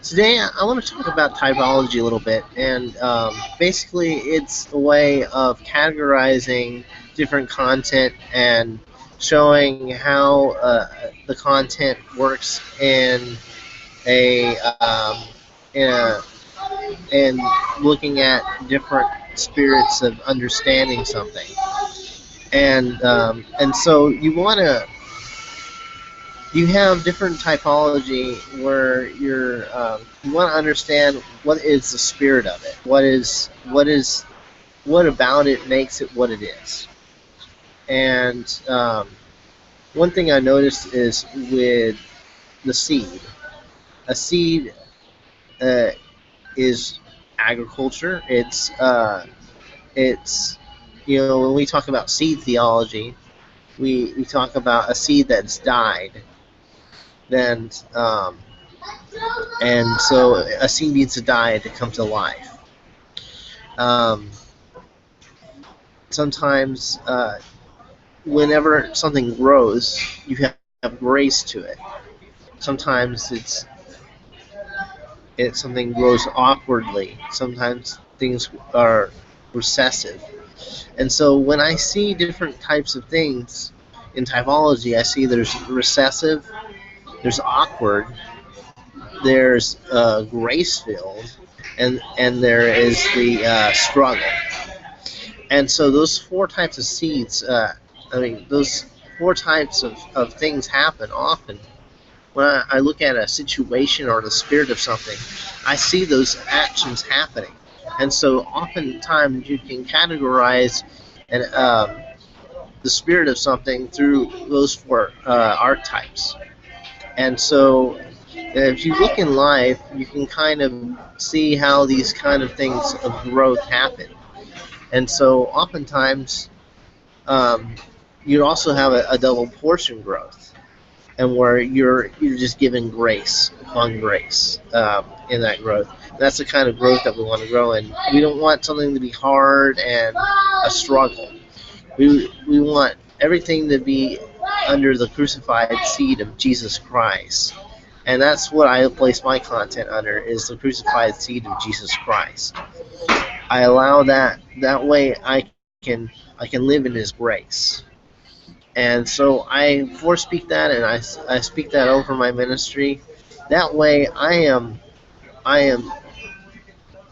Today, I want to talk about typology a little bit, and basically, it's a way of categorizing different content and showing how the content works a in a in looking at different spirits of understanding something, and so you have different typology where you want to understand what is the spirit of it, what about it makes it what it is. And one thing I noticed is with the seed. A seed uh, is agriculture. It's when we talk about seed theology, we talk about a seed that's died. Then and so a seed needs to die to come to life. Um, sometimes, whenever something grows, you have grace to it. Sometimes something grows awkwardly. Sometimes things are recessive. And so when I see different types of things in typology, I see there's recessive, there's awkward, there's grace filled, and there is the struggle. And so those four types of seeds, those four types of things happen often. When I look at a situation or the spirit of something, I see those actions happening. And so oftentimes you can categorize the spirit of something through those four archetypes. And so if you look in life, you can kind of see how these kind of things of growth happen. And so oftentimes um, you also have a double portion growth, and where you're just given grace upon grace in that growth. That's the kind of growth that we want to grow in. We don't want something to be hard and a struggle. We want everything to be under the crucified seed of Jesus Christ. And that's what I place my content under, is the crucified seed of Jesus Christ. I allow that way I can live in his grace. And so I forespeak that, and I speak that over my ministry. That way I am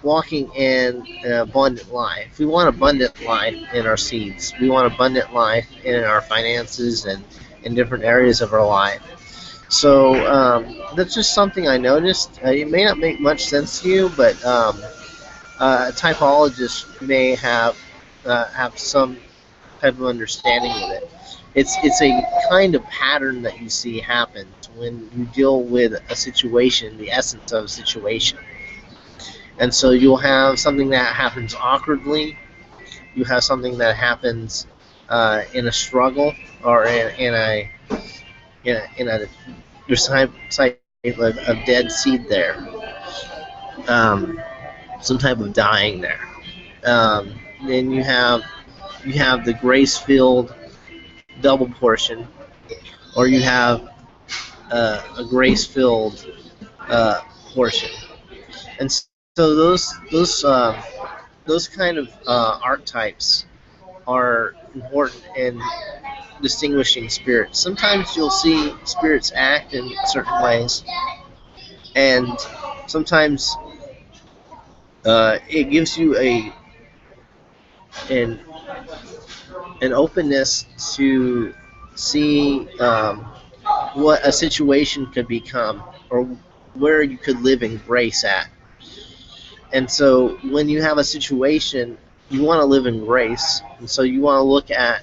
walking in an abundant life. We want abundant life in our seeds. We want abundant life in our finances and in different areas of our life. So that's just something I noticed. It may not make much sense to you, but a typologist may have some type of understanding with it. It's a kind of pattern that you see happens when you deal with a situation, the essence of a situation. And so you'll have something that happens awkwardly. You have something that happens in a struggle, or in a there's some type of dead seed there, um, some type of dying there. Then you have the grace filled double portion, or you have a grace filled portion. And so those kind of archetypes are important in distinguishing spirits. Sometimes you'll see spirits act in certain ways, and sometimes it gives you an an openness to see what a situation could become, or where you could live in grace at. And so when you have a situation, you want to live in grace, and so you want to look at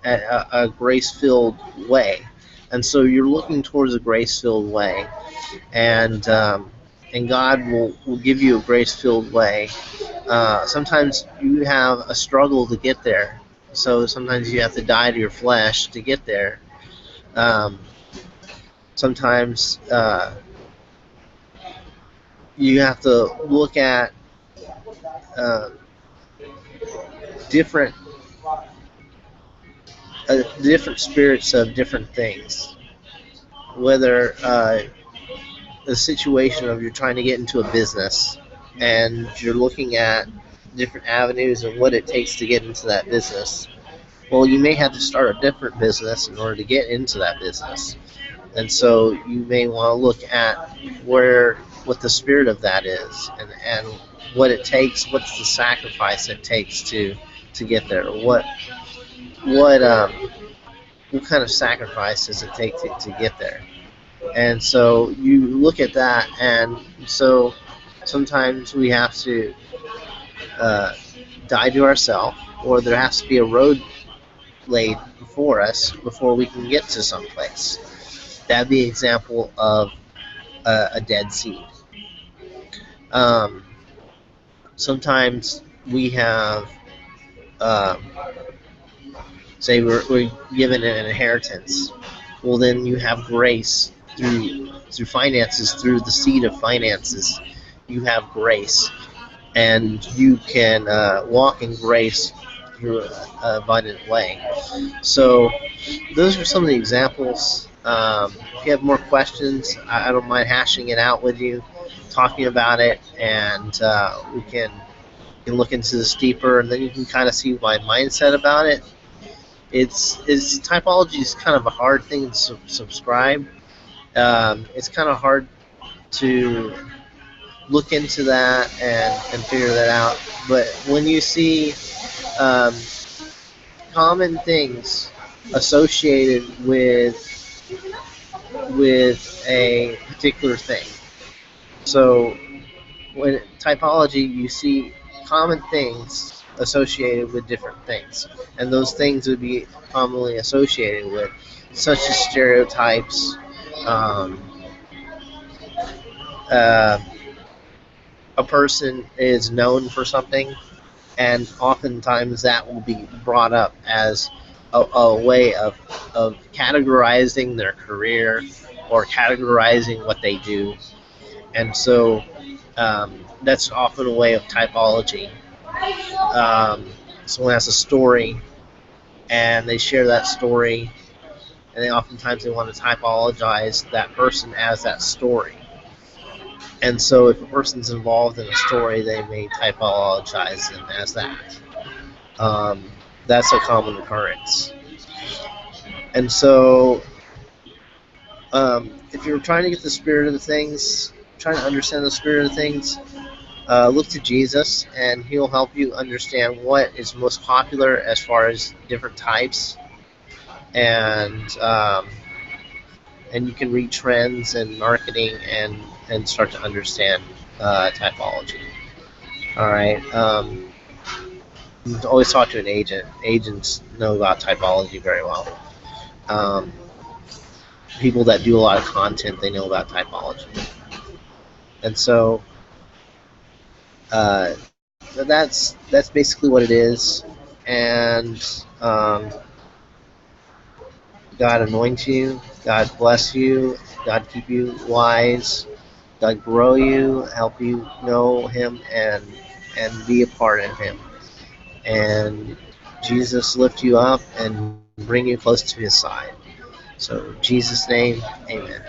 a grace-filled way. And so you're looking towards a grace-filled way, and God will give you a grace-filled way. Sometimes you have a struggle to get there, so sometimes you have to die to your flesh to get there. Um, sometimes you have to look at uh, different different spirits of different things, whether a situation of you're trying to get into a business and you're looking at different avenues and what it takes to get into that business. Well, you may have to start a different business in order to get into that business. And so you may want to look at where what the spirit of that is, and what it takes, what's the sacrifice it takes to get there. What what kind of sacrifice does it take to get there? And so you look at that, and so sometimes we have to uh, die to ourselves, or there has to be a road laid before us before we can get to some place. That'd be an example of a dead seed. Um, Sometimes we have, um, say, we're given an inheritance. Well, then you have grace through finances, through the seed of finances. You have grace, and you can walk in grace through an abundant way. So those are some of the examples. If you have more questions, I don't mind hashing it out with you, talking about it, and we can look into this deeper, and then you can kind of see my mindset about it. It's typology is kind of a hard thing to subscribe. It's kind of hard to look into that and figure that out. But when you see um, common things associated with a particular thing. So when typology, you see common things associated with different things, and those things would be commonly associated with, such as stereotypes. Um, uh, a person is known for something, and oftentimes that will be brought up as a way of categorizing their career or categorizing what they do. And so that's often a way of typology. Someone has a story and they share that story, and they oftentimes they want to typologize that person as that story. And so if a person's involved in a story, they may typologize them as that. Um, that's a common occurrence. And so if you're trying to get the spirit of the things, trying to understand the spirit of things, look to Jesus, and He'll help you understand what is most popular as far as different types, and and you can read trends and marketing and start to understand typology. All right. Always talk to an agent. Agents know about typology very well. Um, People that do a lot of content, they know about typology, and so uh, that's basically what it is. And God anoint you, God bless you, God keep you wise, God grow you, help you know Him and be a part of Him, and Jesus lift you up and bring you close to His side. So in Jesus' name, Amen.